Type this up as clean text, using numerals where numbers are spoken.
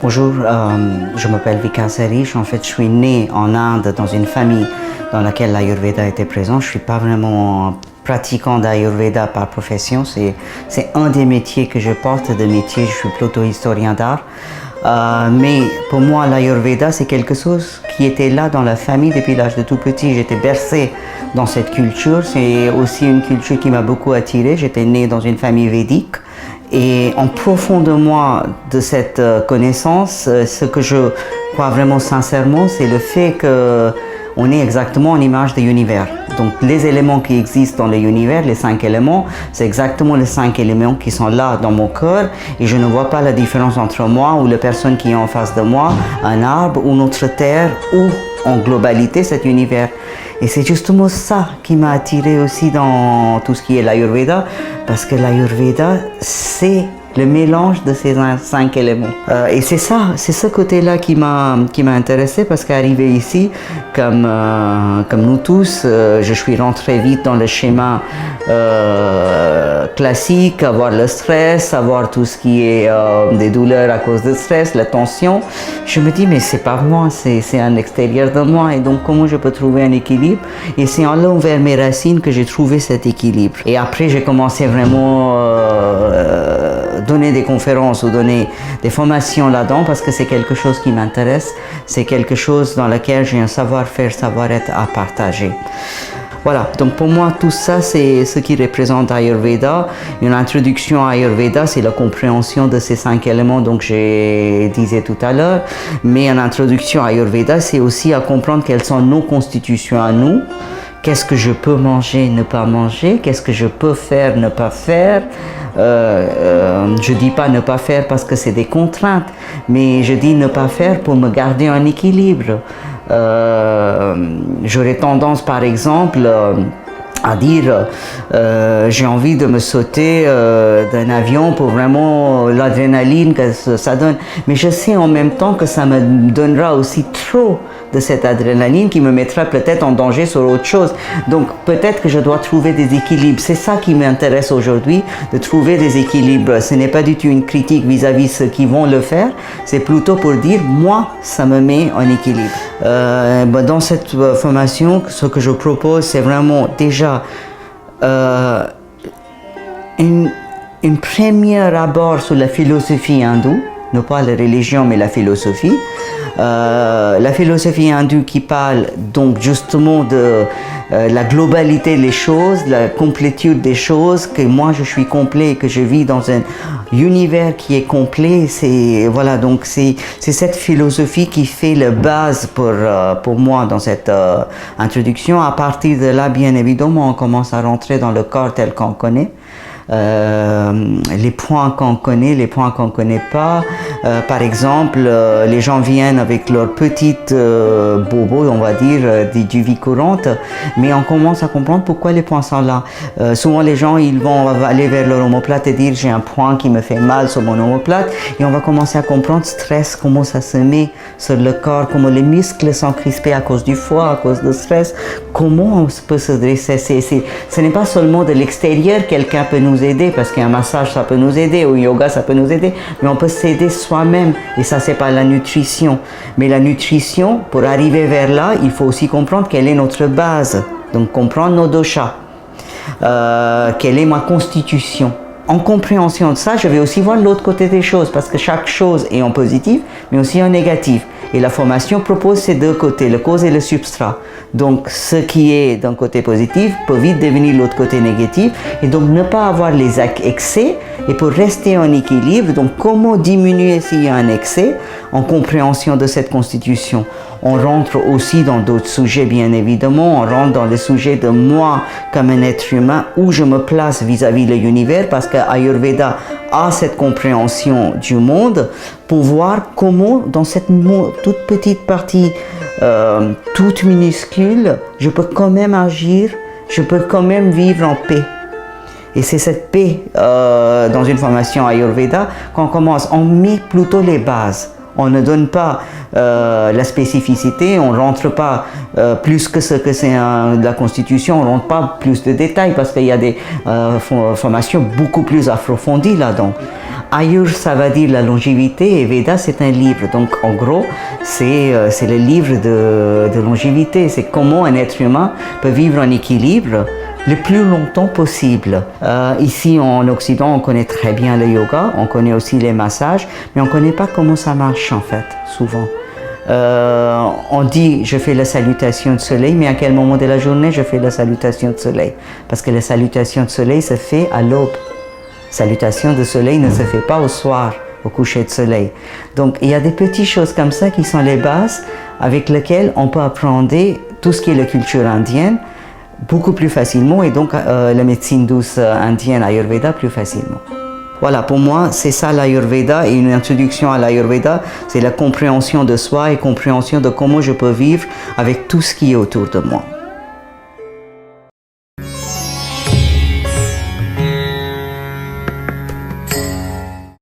Bonjour, je m'appelle Vikas Harish. En fait, je suis né en Inde dans une famille dans laquelle l'Ayurveda était présent. Je ne suis pas vraiment pratiquant d'Ayurveda par profession. C'est un des métiers que je porte de métier. Je suis plutôt historien d'art. Mais pour moi, l'Ayurveda, c'est quelque chose qui était là dans la famille depuis l'âge de tout petit. J'étais bercé dans cette culture. C'est aussi une culture qui m'a beaucoup attiré. J'étais né dans une famille védique. Et en profond de moi, de cette connaissance, ce que je crois vraiment sincèrement, c'est le fait qu'on est exactement en image de l'univers. Donc les éléments qui existent dans l'univers, les 5 éléments, c'est exactement les 5 éléments qui sont là dans mon cœur. Et je ne vois pas la différence entre moi ou la personne qui est en face de moi, un arbre ou notre terre ou en globalité cet univers. Et c'est justement ça qui m'a attiré aussi dans tout ce qui est l'Ayurveda, parce que l'Ayurveda, c'est le mélange de ces 5 éléments. Et c'est ça, c'est ce côté-là qui m'a intéressé, parce qu'arrivé ici, comme nous tous, je suis rentré vite dans le schéma classique, avoir le stress, avoir tout ce qui est des douleurs à cause de stress, la tension. Je me dis, mais c'est pas moi, c'est à l'extérieur de moi, et donc comment je peux trouver un équilibre? Et c'est en allant vers mes racines que j'ai trouvé cet équilibre. Et après, j'ai commencé vraiment donner des conférences ou donner des formations là-dedans, parce que c'est quelque chose qui m'intéresse, c'est quelque chose dans lequel j'ai un savoir-faire, savoir-être à partager. Voilà, donc pour moi tout ça c'est ce qui représente Ayurveda. Une introduction à Ayurveda, c'est la compréhension de ces 5 éléments dont je disais tout à l'heure, mais une introduction à Ayurveda, c'est aussi à comprendre quelles sont nos constitutions à nous. Qu'est-ce que je peux manger, ne pas manger? Qu'est-ce que je peux faire, ne pas faire? Je dis pas ne pas faire parce que c'est des contraintes, mais je dis ne pas faire pour me garder un équilibre. J'aurais tendance, par exemple, à dire j'ai envie de me sauter d'un avion pour vraiment l'adrénaline que ça donne, mais je sais en même temps que ça me donnera aussi trop de cette adrénaline qui me mettra peut-être en danger sur autre chose. Donc peut-être que je dois trouver des équilibres. C'est ça qui m'intéresse aujourd'hui, de trouver des équilibres. Ce n'est pas du tout une critique vis-à-vis ceux qui vont le faire, c'est plutôt pour dire moi ça me met en équilibre. Dans cette formation, ce que je propose, c'est vraiment déjà une première abord sur la philosophie hindoue, non pas la religion mais la philosophie. La philosophie hindoue qui parle donc justement de la globalité des choses, la complétude des choses, que moi je suis complet et que je vis dans un univers qui est complet. Voilà, donc c'est cette philosophie qui fait la base pour moi dans cette introduction. À partir de là, bien évidemment, on commence à rentrer dans le corps tel qu'on connaît. Les points qu'on connaît, les points qu'on ne connaît pas. Par exemple, les gens viennent avec leurs petites bobos, on va dire, du vie courante, mais on commence à comprendre pourquoi les points sont là. Souvent, les gens ils vont aller vers leur omoplate et dire j'ai un point qui me fait mal sur mon omoplate, et on va commencer à comprendre stress, comment ça se met sur le corps, comment les muscles sont crispés à cause du foie, à cause du stress, comment on peut se dresser. Ce n'est pas seulement de l'extérieur, quelqu'un peut nous aider, parce qu'un massage ça peut nous aider, ou un yoga ça peut nous aider, mais on peut s'aider soi-même, et ça c'est pas la nutrition. Mais la nutrition, pour arriver vers là, il faut aussi comprendre quelle est notre base, donc comprendre nos doshas, quelle est ma constitution. En compréhension de ça, je vais aussi voir l'autre côté des choses, parce que chaque chose est en positif, mais aussi en négatif. Et la formation propose ces deux côtés, le cause et le substrat. Donc, ce qui est d'un côté positif peut vite devenir l'autre côté négatif, et donc ne pas avoir les excès, et pour rester en équilibre, donc comment diminuer s'il y a un excès, en compréhension de cette constitution. On rentre aussi dans d'autres sujets, bien évidemment. On rentre dans les sujets de moi comme un être humain, où je me place vis-à-vis de l'univers, parce que Ayurveda a cette compréhension du monde pour voir comment, dans cette toute petite partie, toute minuscule, je peux quand même agir, je peux quand même vivre en paix. Et c'est cette paix, dans une formation Ayurveda, qu'on commence. On met plutôt les bases. On ne donne pas la spécificité, on ne rentre pas plus que ce que c'est la Constitution, on ne rentre pas plus de détails, parce qu'il y a des formations beaucoup plus approfondies là-dedans. Ayur, ça va dire la longévité et Veda, c'est un livre. Donc, en gros, c'est le livre de longévité. C'est comment un être humain peut vivre en équilibre le plus longtemps possible. Ici, en Occident, on connaît très bien le yoga, on connaît aussi les massages, mais on ne connaît pas comment ça marche, en fait, souvent. On dit je fais la salutation de soleil, mais à quel moment de la journée je fais la salutation de soleil? Parce que la salutation de soleil se fait à l'aube. Salutation de soleil ne se fait pas au soir, au coucher de soleil. Donc il y a des petites choses comme ça qui sont les bases avec lesquelles on peut apprendre tout ce qui est la culture indienne beaucoup plus facilement et donc la médecine douce indienne, Ayurveda, plus facilement. Voilà, pour moi, c'est ça l'Ayurveda, et une introduction à l'Ayurveda, c'est la compréhension de soi et compréhension de comment je peux vivre avec tout ce qui est autour de moi.